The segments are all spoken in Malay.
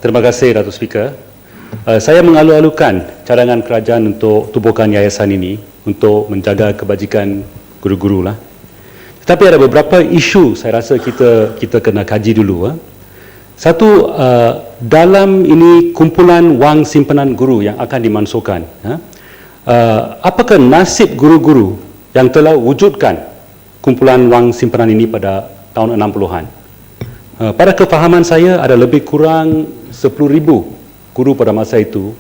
Terima kasih Datuk Speaker. Saya mengalu-alukan cadangan kerajaan untuk tubuhkan yayasan ini untuk menjaga kebajikan guru-guru lah. Tetapi ada beberapa isu saya rasa kita kena kaji dulu. Satu, dalam ini kumpulan wang simpanan guru yang akan dimansuhkan, apakah nasib guru-guru yang telah wujudkan kumpulan wang simpanan ini pada tahun 60-an? Pada kefahaman saya ada lebih kurang 10,000 guru pada masa itu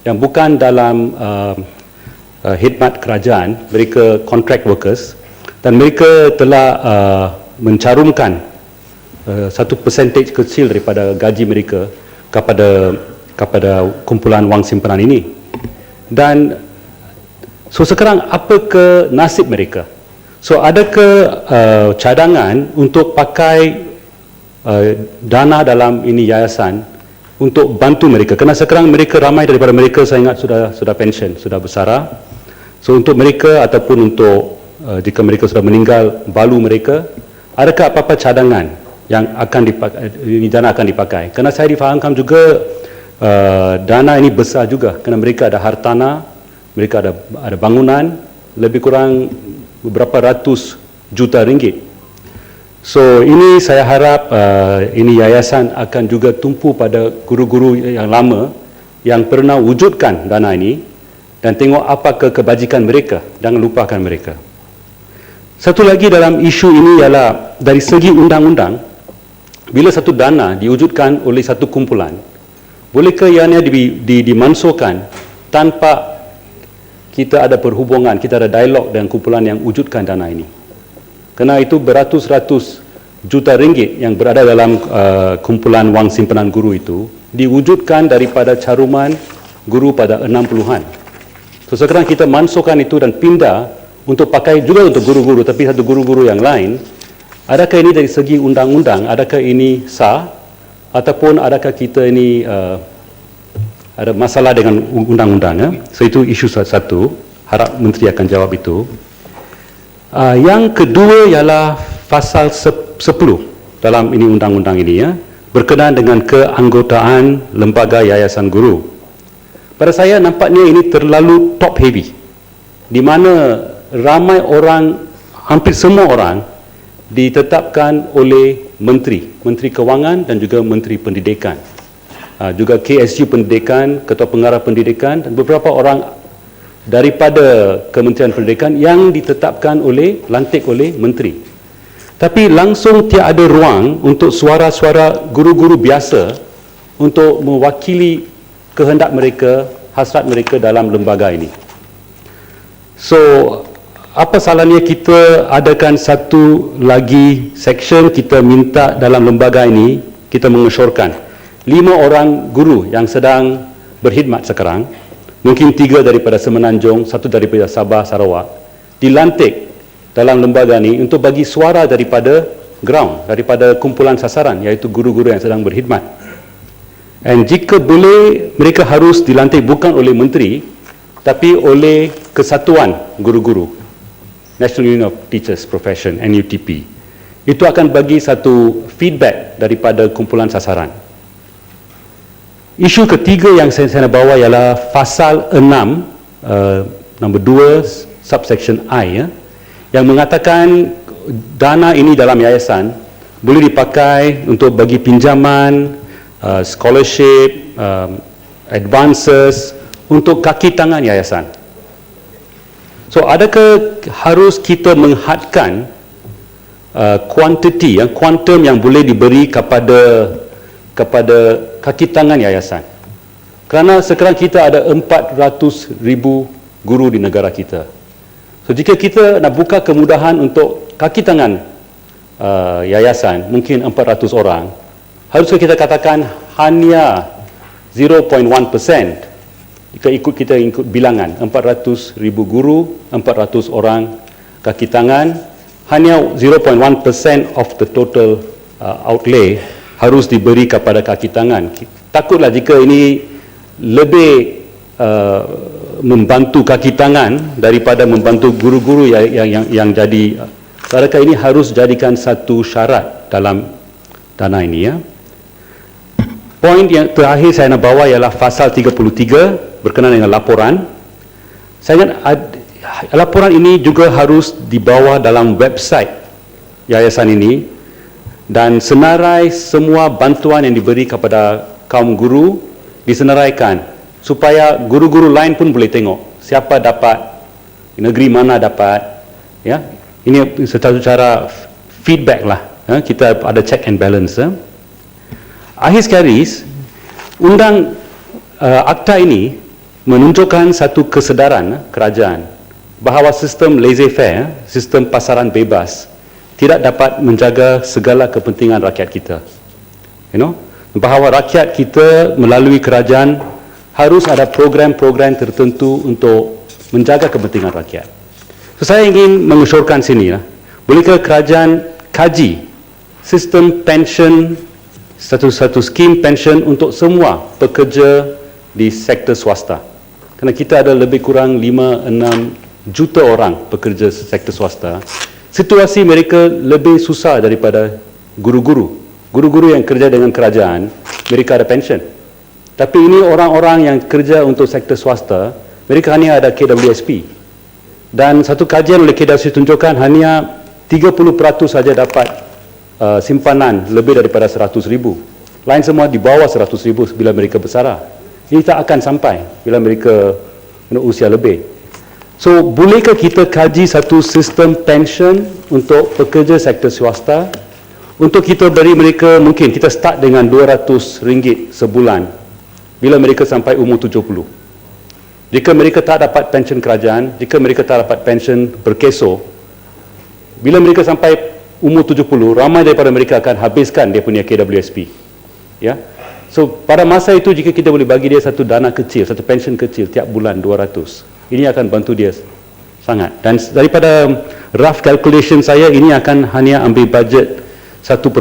yang bukan dalam khidmat kerajaan, mereka contract workers, dan mereka telah mencarumkan satu percentage kecil daripada gaji mereka kepada kumpulan wang simpanan ini. Dan so sekarang apakah nasib mereka? So adakah cadangan untuk pakai dana dalam ini yayasan untuk bantu mereka? Kerana sekarang mereka, ramai daripada mereka saya ingat sudah pension, sudah bersara. So untuk mereka ataupun untuk jika mereka sudah meninggal balu mereka, adakah apa-apa cadangan yang akan dipakai, ini dana akan dipakai? Kerana saya difahamkan juga dana ini besar juga, kerana mereka ada hartana, mereka ada bangunan lebih kurang beberapa ratus juta ringgit. So ini saya harap ini yayasan akan juga tumpu pada guru-guru yang lama yang pernah wujudkan dana ini dan tengok apakah kebajikan mereka, jangan lupakan mereka. Satu lagi dalam isu ini ialah dari segi undang-undang, bila satu dana diwujudkan oleh satu kumpulan, bolehkah ianya dimansuhkan tanpa kita ada perhubungan, kita ada dialog dengan kumpulan yang wujudkan dana ini? Kerana itu beratus-ratus juta ringgit yang berada dalam kumpulan wang simpanan guru itu diwujudkan daripada caruman guru pada 60-an. So sekarang kita mansuhkan itu dan pindah untuk pakai juga untuk guru-guru, tapi satu guru-guru yang lain. Adakah ini dari segi undang-undang, adakah ini sah, ataupun adakah kita ini ada masalah dengan undang-undang? So itu isu satu, harap Menteri akan jawab itu. Yang kedua ialah pasal 10 dalam ini undang-undang ini, berkenaan dengan keanggotaan lembaga yayasan guru. Pada saya nampaknya ini terlalu top heavy, di mana ramai orang, hampir semua orang ditetapkan oleh Menteri Kewangan dan juga Menteri Pendidikan, juga KSU Pendidikan, Ketua Pengarah Pendidikan dan beberapa orang daripada Kementerian Pendidikan yang ditetapkan lantik oleh Menteri. Tapi langsung tiada ruang untuk suara-suara guru-guru biasa untuk mewakili kehendak mereka, hasrat mereka dalam lembaga ini. So apa salahnya kita adakan satu lagi section, kita minta dalam lembaga ini, kita mengesyorkan 5 orang guru yang sedang berkhidmat sekarang, mungkin 3 daripada Semenanjung, 1 daripada Sabah, Sarawak, dilantik dalam lembaga ini untuk bagi suara daripada ground, daripada kumpulan sasaran, iaitu guru-guru yang sedang berkhidmat. Dan jika boleh, mereka harus dilantik bukan oleh Menteri, tapi oleh Kesatuan Guru-Guru, National Union of Teachers Profession, NUTP. Itu akan bagi satu feedback daripada kumpulan sasaran. Isu ketiga yang saya nak bawa ialah pasal 6, nombor 2, subsection I, yang mengatakan dana ini dalam yayasan boleh dipakai untuk bagi pinjaman, scholarship, advances untuk kaki tangan yayasan. So adakah harus kita menghadkan kuantiti, kuantum yang boleh diberi kepada kaki tangan yayasan? Kerana sekarang kita ada 400,000 guru di negara kita. So jika kita nak buka kemudahan untuk kaki tangan yayasan, mungkin 400 orang, haruskah kita katakan hanya 0.1%? Jika kita ikut bilangan 400,000 guru, 400 orang kaki tangan, hanya 0.1% of the total outlay harus diberi kepada kaki tangan. Takutlah jika ini lebih membantu kaki tangan daripada membantu guru-guru yang jadi Adakah ini harus jadikan satu syarat dalam dana ini, ya? Poin yang terakhir saya nak bawa ialah pasal 33 berkenaan dengan laporan. Saya ingat laporan ini juga harus dibawa dalam website yayasan ini, dan senarai semua bantuan yang diberi kepada kaum guru disenaraikan supaya guru-guru lain pun boleh tengok siapa dapat, negeri mana dapat, ya. Ini satu cara feedback lah, ya? Kita ada check and balance, ya? Akhir sekali, akta ini menunjukkan satu kesedaran kerajaan bahawa sistem laissez-faire, sistem pasaran bebas tidak dapat menjaga segala kepentingan rakyat kita. Bahawa rakyat kita melalui kerajaan harus ada program-program tertentu untuk menjaga kepentingan rakyat. So, saya ingin mengusulkan sini, bolehkah kerajaan kaji sistem pension, satu skim pension untuk semua pekerja di sektor swasta. Kerana kita ada lebih kurang 5-6 juta orang pekerja sektor swasta. Situasi mereka lebih susah daripada guru-guru. Guru-guru yang kerja dengan kerajaan, mereka ada pension. Tapi ini orang-orang yang kerja untuk sektor swasta, mereka hanya ada KWSP. Dan satu kajian oleh KWSP tunjukkan hanya 30% saja dapat simpanan lebih daripada 100,000. Lain semua di bawah 100,000 bila mereka bersara. Ini tak akan sampai bila mereka usia lebih. So, bolehkah kita kaji satu sistem pension untuk pekerja sektor swasta, untuk kita beri mereka, mungkin kita start dengan RM200 sebulan bila mereka sampai umur 70. Jika mereka tak dapat pension kerajaan, jika mereka tak dapat pension berkeso, bila mereka sampai umur 70, ramai daripada mereka akan habiskan dia punya KWSP. Ya. So, pada masa itu jika kita boleh bagi dia satu dana kecil, satu pension kecil tiap bulan 200, ini akan bantu dia sangat. Dan daripada rough calculation saya, ini akan hanya ambil budget 1.5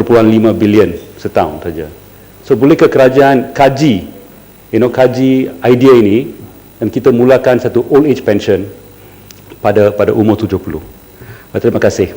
bilion setahun saja. So, bolehkah kerajaan kaji idea ini dan kita mulakan satu old age pension pada umur 70. Terima kasih.